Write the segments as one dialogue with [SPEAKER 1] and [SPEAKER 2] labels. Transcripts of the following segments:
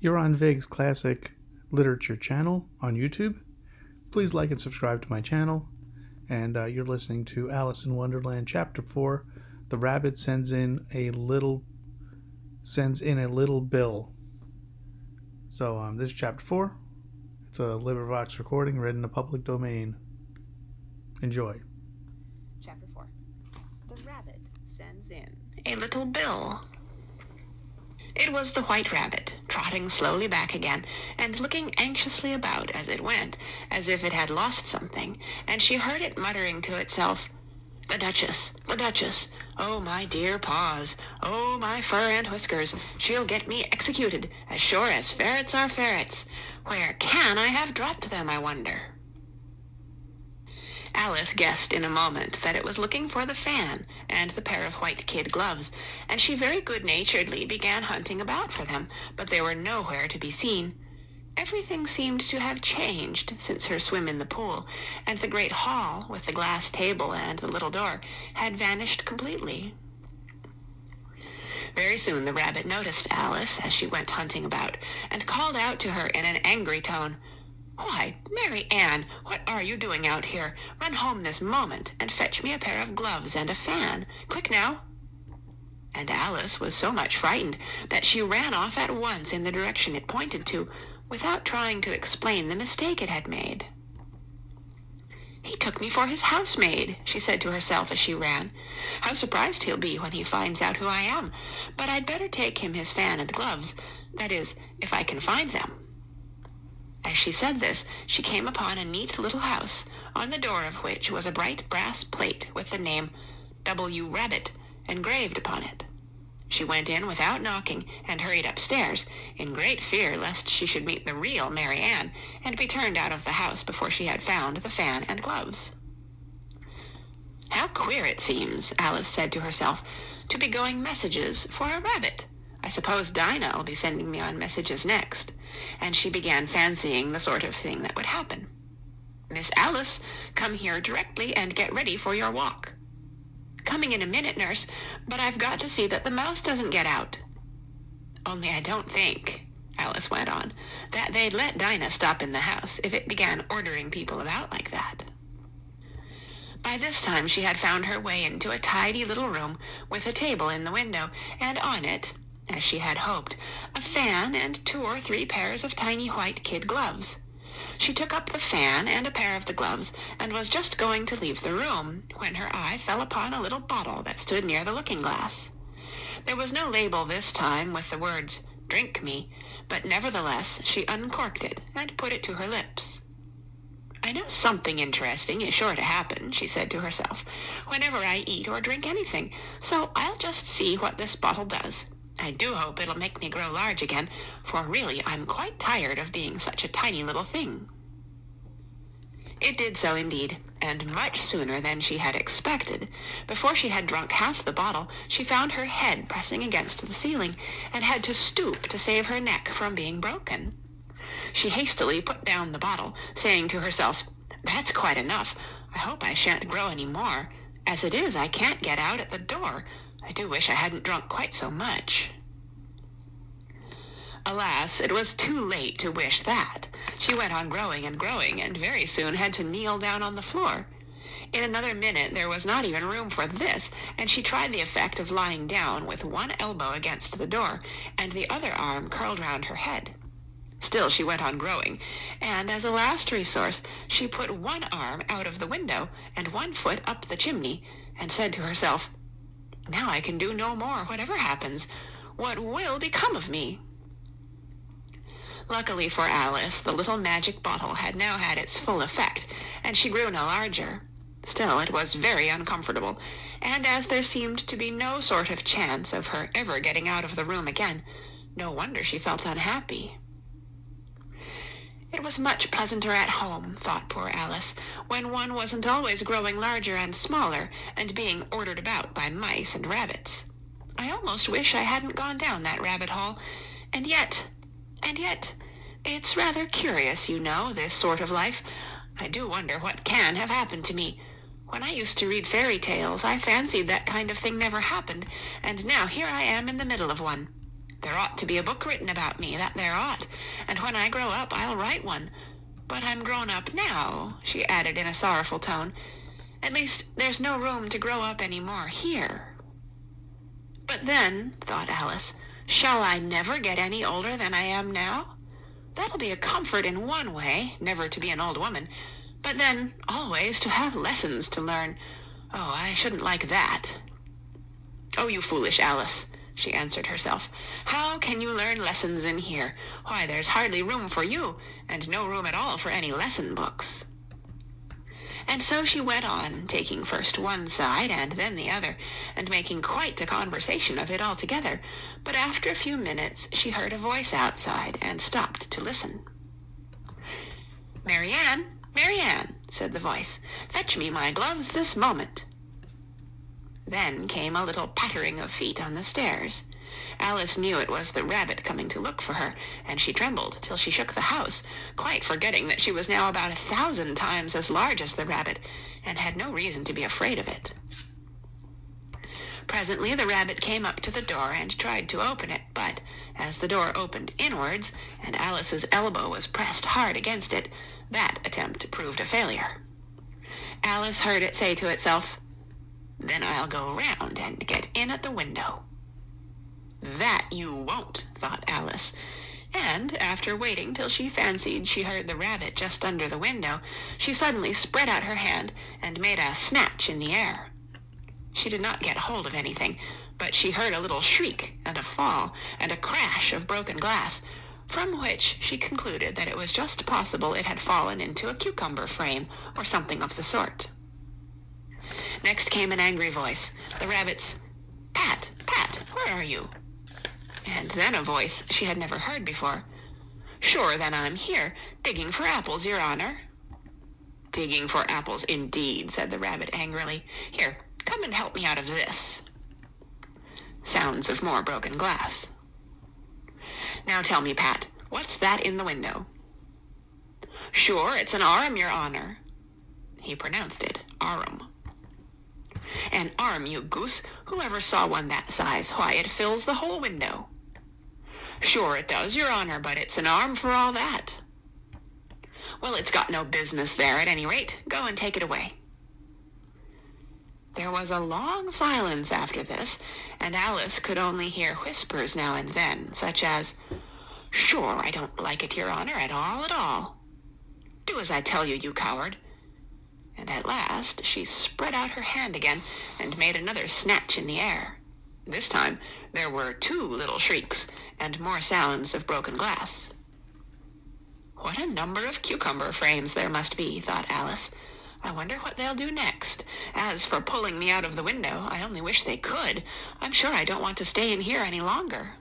[SPEAKER 1] You're on Vig's Classic Literature channel on YouTube. Please like and subscribe to my channel. And you're listening to Alice in Wonderland Chapter 4. The rabbit sends in a little bill. So this is Chapter 4. It's a LibriVox recording written in the public domain. Enjoy.
[SPEAKER 2] Chapter 4. The rabbit sends in a little bill. It was the white rabbit, trotting slowly back again, and looking anxiously about as it went, as if it had lost something, and she heard it muttering to itself, "The Duchess, the Duchess! Oh, my dear paws! Oh, my fur and whiskers! She'll get me executed, as sure as ferrets are ferrets! Where can I have dropped them, I wonder?" Alice guessed in a moment that it was looking for the fan and the pair of white kid gloves, and she very good-naturedly began hunting about for them, but they were nowhere to be seen. Everything seemed to have changed since her swim in the pool, and the great hall, with the glass table and the little door, had vanished completely. Very soon the rabbit noticed Alice as she went hunting about, and called out to her in an angry tone, "Why, Mary Ann, what are you doing out here? Run home this moment, and fetch me a pair of gloves and a fan. Quick now!" And Alice was so much frightened that she ran off at once in the direction it pointed to, without trying to explain the mistake it had made. "He took me for his housemaid," she said to herself as she ran. "How surprised he'll be when he finds out who I am. But I'd better take him his fan and gloves, that is, if I can find them." As she said this, she came upon a neat little house, on the door of which was a bright brass plate with the name W. Rabbit engraved upon it. She went in without knocking, and hurried upstairs, in great fear lest she should meet the real Mary Ann, and be turned out of the house before she had found the fan and gloves. "How queer it seems," Alice said to herself, "to be going messages for a rabbit. I suppose Dinah'll be sending me on messages next." And she began fancying the sort of thing that would happen. "Miss Alice, come here directly and get ready for your walk." "Coming in a minute, nurse, but I've got to see that the mouse doesn't get out." "Only I don't think," Alice went on, "that they'd let Dinah stop in the house if it began ordering people about like that." By this time she had found her way into a tidy little room with a table in the window, and on it, as she had hoped, a fan and 2 or 3 pairs of tiny white kid gloves. She took up the fan and a pair of the gloves, and was just going to leave the room, when her eye fell upon a little bottle that stood near the looking-glass. There was no label this time with the words, "Drink me," but nevertheless she uncorked it and put it to her lips. "I know something interesting is sure to happen," she said to herself, "whenever I eat or drink anything, so I'll just see what this bottle does. I do hope it'll make me grow large again, for really I'm quite tired of being such a tiny little thing." It did so indeed, and much sooner than she had expected. Before she had drunk half the bottle, she found her head pressing against the ceiling, and had to stoop to save her neck from being broken. She hastily put down the bottle, saying to herself, "That's quite enough. I hope I shan't grow any more. As it is, I can't get out at the door. I do wish I hadn't drunk quite so much." Alas, it was too late to wish that. She went on growing, and very soon had to kneel down on the floor. In another minute there was not even room for this, and she tried the effect of lying down with one elbow against the door, and the other arm curled round her head. Still she went on growing, and as a last resource she put one arm out of the window and one foot up the chimney, and said to herself, "Now I can do no more, whatever happens. What will become of me?" Luckily for Alice, the little magic bottle had now had its full effect, and she grew no larger. Still, it was very uncomfortable, and as there seemed to be no sort of chance of her ever getting out of the room again, no wonder she felt unhappy. It was much pleasanter at home, thought poor Alice, when one wasn't always growing larger and smaller, and being ordered about by mice and rabbits. I almost wish I hadn't gone down that rabbit hole, and yet, it's rather curious, you know, this sort of life. I do wonder what can have happened to me. When I used to read fairy tales, I fancied that kind of thing never happened, and now here I am in the middle of one. There ought to be a book written about me, that there ought, and when I grow up I'll write one. But I'm grown up now," she added in a sorrowful tone. "At least there's no room to grow up any more here." "But then," thought Alice, "shall I never get any older than I am now? That'll be a comfort in one way, never to be an old woman, but then always to have lessons to learn. Oh, I shouldn't like that." "Oh, you foolish Alice," she answered herself. "How can you learn lessons in here? Why, there's hardly room for you, and no room at all for any lesson books." And so she went on, taking first one side and then the other, and making quite a conversation of it altogether. But after a few minutes she heard a voice outside, and stopped to listen. "Mary Ann, Mary Ann," said the voice, "fetch me my gloves this moment." Then came a little pattering of feet on the stairs. Alice knew it was the rabbit coming to look for her, and she trembled till she shook the house, quite forgetting that she was now about 1,000 times as large as the rabbit, and had no reason to be afraid of it. Presently the rabbit came up to the door and tried to open it, but as the door opened inwards, and Alice's elbow was pressed hard against it, that attempt proved a failure. Alice heard it say to itself, "Then I'll go round and get in at the window." "That you won't," thought Alice, and after waiting till she fancied she heard the rabbit just under the window, she suddenly spread out her hand and made a snatch in the air. She did not get hold of anything, but she heard a little shriek and a fall and a crash of broken glass, from which she concluded that it was just possible it had fallen into a cucumber frame or something of the sort. Next came an angry voice, the rabbit's, "Pat, Pat, where are you?" And then a voice she had never heard before, "Sure, then I'm here, digging for apples, your honor." "Digging for apples, indeed," said the rabbit angrily. "Here, come and help me out of this." Sounds of more broken glass. "Now tell me, Pat, what's that in the window?" "Sure, it's an arm, your honor." He pronounced it arm. "An arm, you goose. Who ever saw one that size? Why, it fills the whole window." "Sure it does, your honor, but it's an arm for all that." "Well, it's got no business there at any rate. Go and take it away." There was a long silence after this, and Alice could only hear whispers now and then, such as, "Sure, I don't like it, your honor, at all, at all." "Do as I tell you, you coward." And at last she spread out her hand again and made another snatch in the air. This time there were 2 little shrieks and more sounds of broken glass. "What a number of cucumber frames there must be," thought Alice. "I wonder what they'll do next. As for pulling me out of the window, I only wish they could. I'm sure I don't want to stay in here any longer."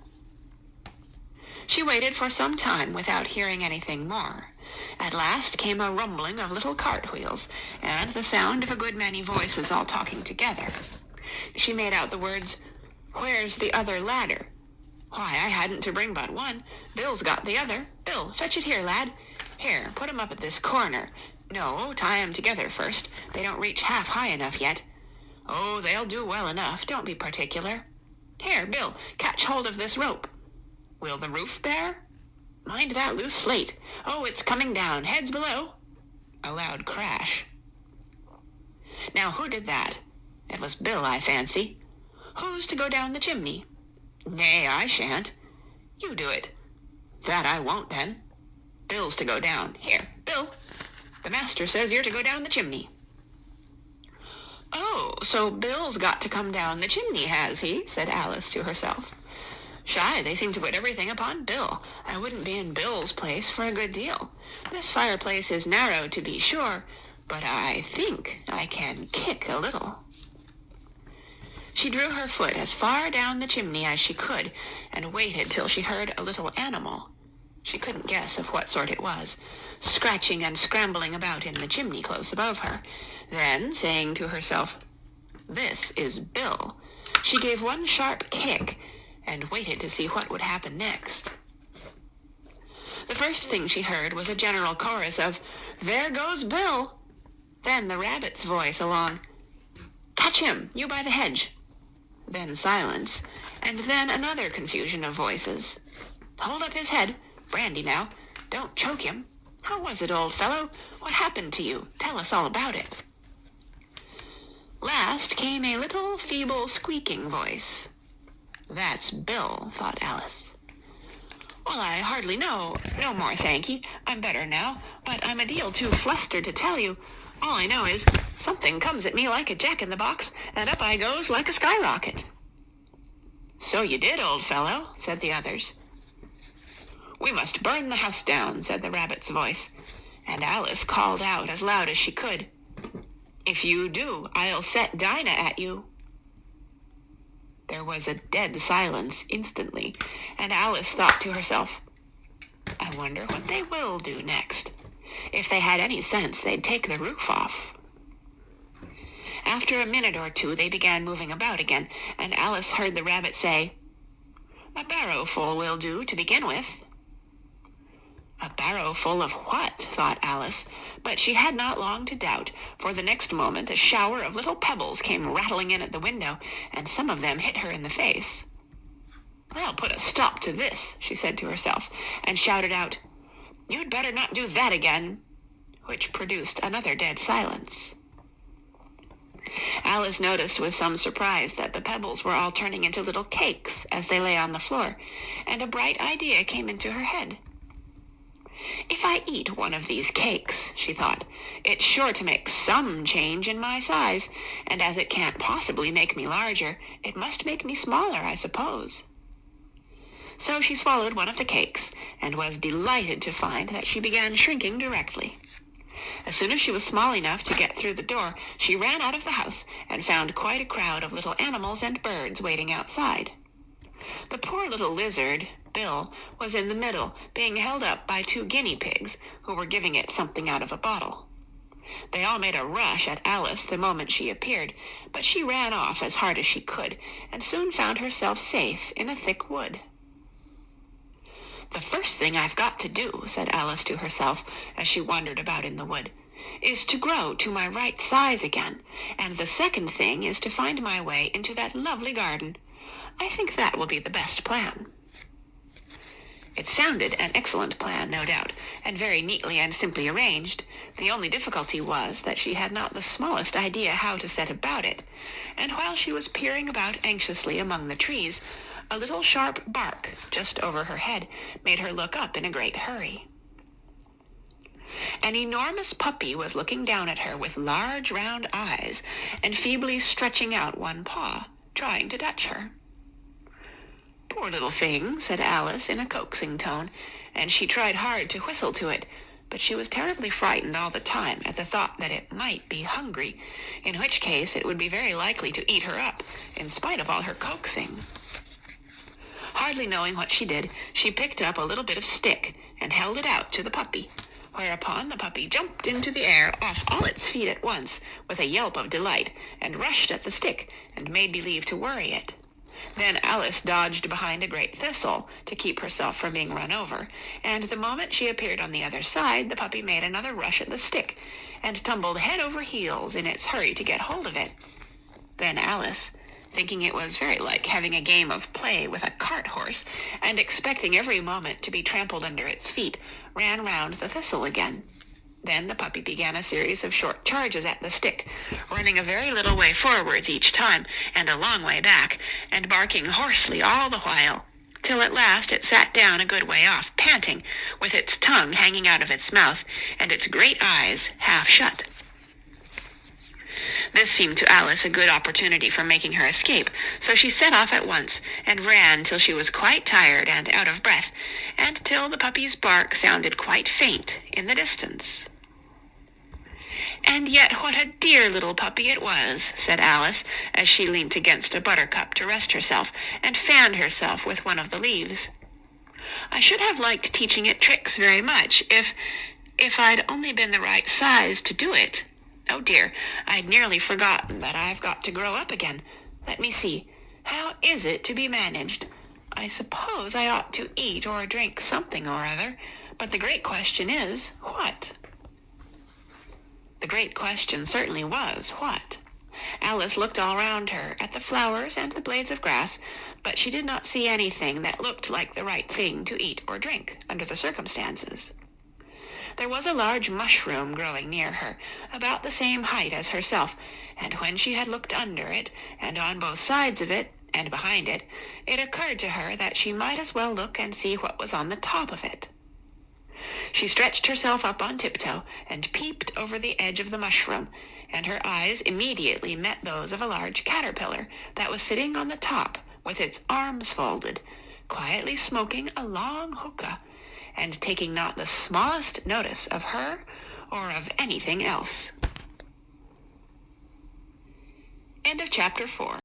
[SPEAKER 2] She waited for some time without hearing anything more. At last came a rumbling of little cart wheels, and the sound of a good many voices all talking together. She made out the words, "Where's the other ladder?" "Why, I hadn't to bring but one. Bill's got the other. Bill, fetch it here, lad. Here, put 'em up at this corner. No, tie 'em together first. They don't reach half high enough yet. Oh, they'll do well enough. Don't be particular. Here, Bill, catch hold of this rope. Will the roof bear? Mind that loose slate. Oh, it's coming down. Heads below." A loud crash. "Now, who did that? It was Bill, I fancy. Who's to go down the chimney?" "Nay, I shan't." "You do it." "That I won't, then." "Bill's to go down. Here, Bill. The master says you're to go down the chimney." "Oh, so Bill's got to come down the chimney, has he?" said Alice to herself. "Shy, they seem to put everything upon Bill. I wouldn't be in Bill's place for a good deal. This fireplace is narrow, to be sure, but I think I can kick a little." She drew her foot as far down the chimney as she could, and waited till she heard a little animal, she couldn't guess of what sort it was, scratching and scrambling about in the chimney close above her. Then, saying to herself, "This is Bill," she gave one sharp kick, and waited to see what would happen next. The first thing she heard was a general chorus of, "There goes Bill!" Then the rabbit's voice along, "Catch him, you by the hedge!" Then silence, And then another confusion of voices. Hold up his head. Brandy now. Don't choke him. How was it, old fellow? What happened to you? Tell us all about it. Last came a little feeble squeaking voice. That's Bill, thought Alice. Well, I hardly know. No more, thank ye. I'm better now, but I'm a deal too flustered to tell you. All I know is something comes at me like a jack-in-the-box, and up I goes like a skyrocket. So you did, old fellow, said the others. We must burn the house down, said the rabbit's voice, and Alice called out as loud as she could. If you do, I'll set Dinah at you. There was a dead silence instantly, and Alice thought to herself, I wonder what they will do next. If they had any sense, they'd take the roof off. After a minute or two, they began moving about again, and Alice heard the rabbit say, A barrowful will do to begin with. A barrow full of what? Thought Alice, but she had not long to doubt, for the next moment a shower of little pebbles came rattling in at the window, and some of them hit her in the face. I'll put a stop to this, she said to herself, and shouted out, You'd better not do that again, which produced another dead silence. Alice noticed with some surprise that the pebbles were all turning into little cakes as they lay on the floor, and a bright idea came into her head. If I eat one of these cakes, she thought, it's sure to make some change in my size, and as it can't possibly make me larger, it must make me smaller, I suppose. So she swallowed one of the cakes, and was delighted to find that she began shrinking directly. As soon as she was small enough to get through the door, she ran out of the house and found quite a crowd of little animals and birds waiting outside. The poor little lizard, Bill, was in the middle, being held up by 2 guinea pigs, who were giving it something out of a bottle. They all made a rush at Alice the moment she appeared, but she ran off as hard as she could, and soon found herself safe in a thick wood. The first thing I've got to do, said Alice to herself as she wandered about in the wood, is to grow to my right size again, and the second thing is to find my way into that lovely garden. I think that will be the best plan. It sounded an excellent plan, no doubt, and very neatly and simply arranged. The only difficulty was that she had not the smallest idea how to set about it, and while she was peering about anxiously among the trees, a little sharp bark just over her head made her look up in a great hurry. An enormous puppy was looking down at her with large round eyes and feebly stretching out one paw, trying to touch her. Poor little thing, said Alice in a coaxing tone, and she tried hard to whistle to it, but she was terribly frightened all the time at the thought that it might be hungry, in which case it would be very likely to eat her up, in spite of all her coaxing. Hardly knowing what she did, she picked up a little bit of stick and held it out to the puppy, whereupon the puppy jumped into the air off all its feet at once with a yelp of delight, and rushed at the stick and made believe to worry it. Then Alice dodged behind a great thistle to keep herself from being run over, and the moment she appeared on the other side, the puppy made another rush at the stick, and tumbled head over heels in its hurry to get hold of it. Then Alice, thinking it was very like having a game of play with a cart horse, and expecting every moment to be trampled under its feet, ran round the thistle again. Then the puppy began a series of short charges at the stick, running a very little way forwards each time, and a long way back, and barking hoarsely all the while, till at last it sat down a good way off, panting, with its tongue hanging out of its mouth, and its great eyes half shut. This seemed to Alice a good opportunity for making her escape, so she set off at once, and ran till she was quite tired and out of breath, and till the puppy's bark sounded quite faint in the distance. And yet what a dear little puppy it was, said Alice, as she leant against a buttercup to rest herself, and fanned herself with one of the leaves. I should have liked teaching it tricks very much, if I'd only been the right size to do it. Oh dear, I'd nearly forgotten that I've got to grow up again. Let me see. How is it to be managed? I suppose I ought to eat or drink something or other, but the great question is, what? The great question certainly was, what? Alice looked all round her, at the flowers and the blades of grass, but she did not see anything that looked like the right thing to eat or drink under the circumstances. There was a large mushroom growing near her, about the same height as herself, and when she had looked under it, and on both sides of it, and behind it, it occurred to her that she might as well look and see what was on the top of it. She stretched herself up on tiptoe, and peeped over the edge of the mushroom, and her eyes immediately met those of a large caterpillar that was sitting on the top, with its arms folded, quietly smoking a long hookah, and taking not the smallest notice of her or of anything else. End of chapter 4.